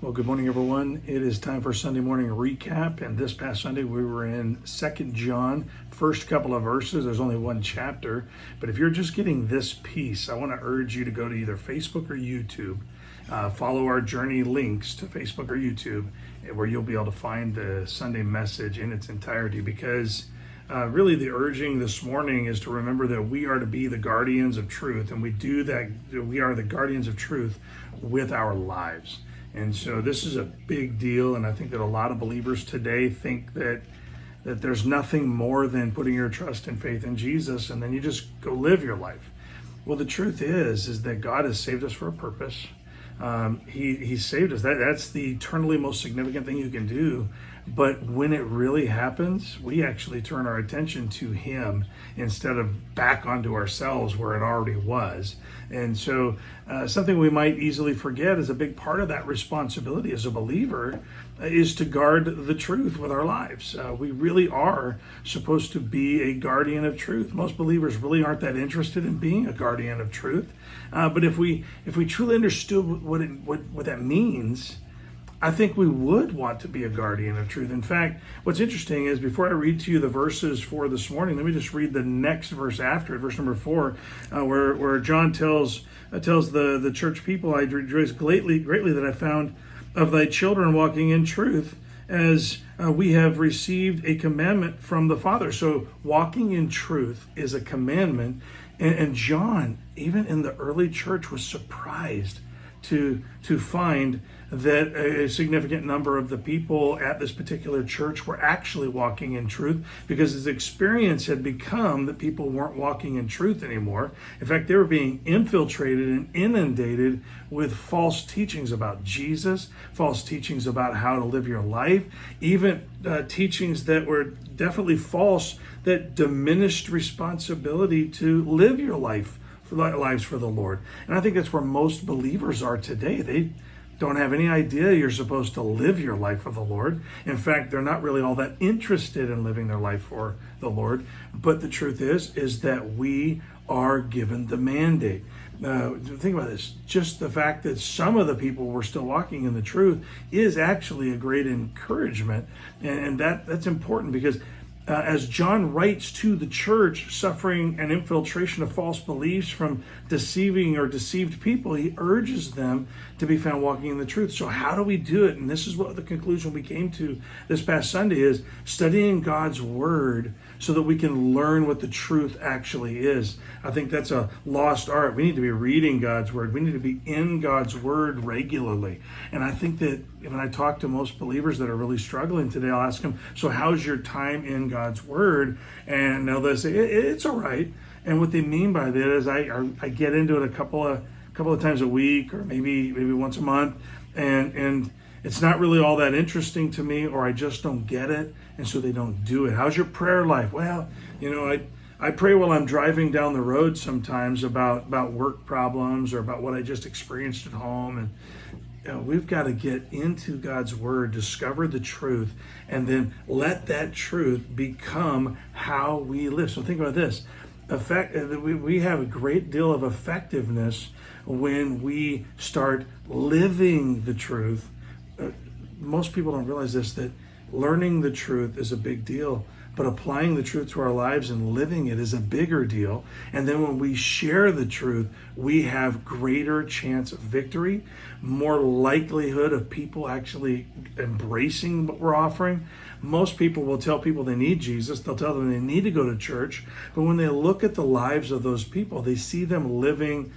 Well, good morning, everyone. It is time for Sunday morning recap. And this past Sunday, we were in 2nd John, first couple of verses. There's only one chapter. But if you're just getting this piece, I want to urge you to go to either Facebook or YouTube. Follow our journey links to Facebook or YouTube, where you'll be able to find the Sunday message in its entirety. Because really the urging this morning is to remember that we are to be the guardians of truth. And we do that, we are the guardians of truth with our lives. And so this is a big deal, and I think that a lot of believers today think that there's nothing more than putting your trust and faith in Jesus, and then you just go live your life. Well, the truth is that God has saved us for a purpose. He saved us. That's the eternally most significant thing you can do. But when it really happens, we actually turn our attention to Him instead of back onto ourselves where it already was. And so something we might easily forget is a big part of that responsibility as a believer is to guard the truth with our lives. We really are supposed to be a guardian of truth. Most believers really aren't that interested in being a guardian of truth. But if we truly understood what that means, I think we would want to be a guardian of truth. In fact, what's interesting is before I read to you the verses for this morning, let me just read the next verse after it, verse number 4, where John tells the church people, I rejoice greatly that I found of thy children walking in truth, as we have received a commandment from the Father. So walking in truth is a commandment. And John, even in the early church, was surprised to find that a significant number of the people at this particular church were actually walking in truth, because his experience had become that people weren't walking in truth anymore. In fact, they were being infiltrated and inundated with false teachings about Jesus, false teachings about how to live your life, even teachings that were definitely false that diminished responsibility to live your lives for the Lord. And I think that's where most believers are today. They don't have any idea you're supposed to live your life for the Lord. In fact, they're not really all that interested in living their life for the Lord. But the truth is that we are given the mandate. Think about this. Just the fact that some of the people were still walking in the truth is actually a great encouragement. And that's important, because as John writes to the church suffering an infiltration of false beliefs from deceiving or deceived people, he urges them to be found walking in the truth. So how do we do it? And this is what the conclusion we came to this past Sunday is studying God's word so that we can learn what the truth actually is. I think that's a lost art. We need to be reading God's word. We need to be in God's word regularly. And I think that when I talk to most believers that are really struggling today, I'll ask them, so how's your time in God's word? And they'll say, it's all right. And what they mean by that is I get into it a couple of times a week, or maybe once a month, and it's not really all that interesting to me, or I just don't get it, and so they don't do it. How's your prayer life? Well, I pray while I'm driving down the road sometimes about work problems or about what I just experienced at home. And we've got to get into God's word, discover the truth, and then let that truth become how we live. So think about this. We have a great deal of effectiveness when we start living the truth. Most people don't realize this, that learning the truth is a big deal, but applying the truth to our lives and living it is a bigger deal. And then when we share the truth, we have greater chance of victory, more likelihood of people actually embracing what we're offering. Most people will tell people they need Jesus. They'll tell them they need to go to church. But when they look at the lives of those people, they see them living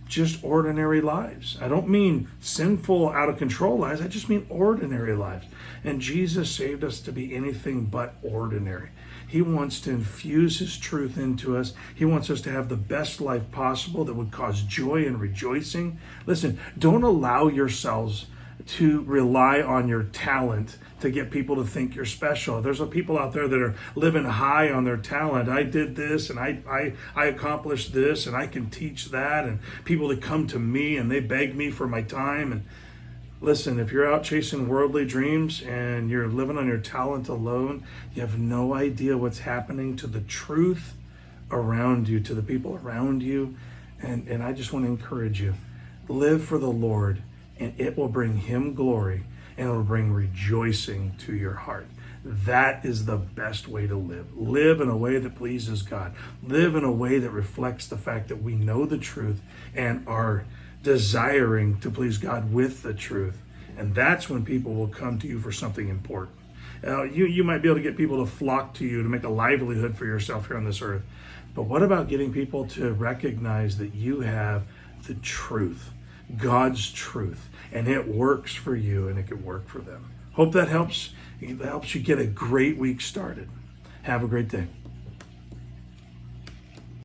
just ordinary lives. I don't mean sinful, out of control lives. I just mean ordinary lives. And Jesus saved us to be anything but ordinary. He wants to infuse His truth into us. He wants us to have the best life possible that would cause joy and rejoicing. Listen, don't allow yourselves to rely on your talent to get people to think you're special. There's people out there that are living high on their talent. I did this and I accomplished this and I can teach that, and people that come to me and they beg me for my time. And listen, if you're out chasing worldly dreams and you're living on your talent alone, you have no idea what's happening to the truth around you, to the people around you. And I just want to encourage you, live for the Lord and it will bring him glory, and it will bring rejoicing to your heart. That is the best way to live. Live in a way that pleases God. Live in a way that reflects the fact that we know the truth and are desiring to please God with the truth. And that's when people will come to you for something important. You might be able to get people to flock to you to make a livelihood for yourself here on this earth. But what about getting people to recognize that you have the truth, God's truth, and it works for you and it can work for them? Hope that helps. It helps you get a great week started. Have a great day.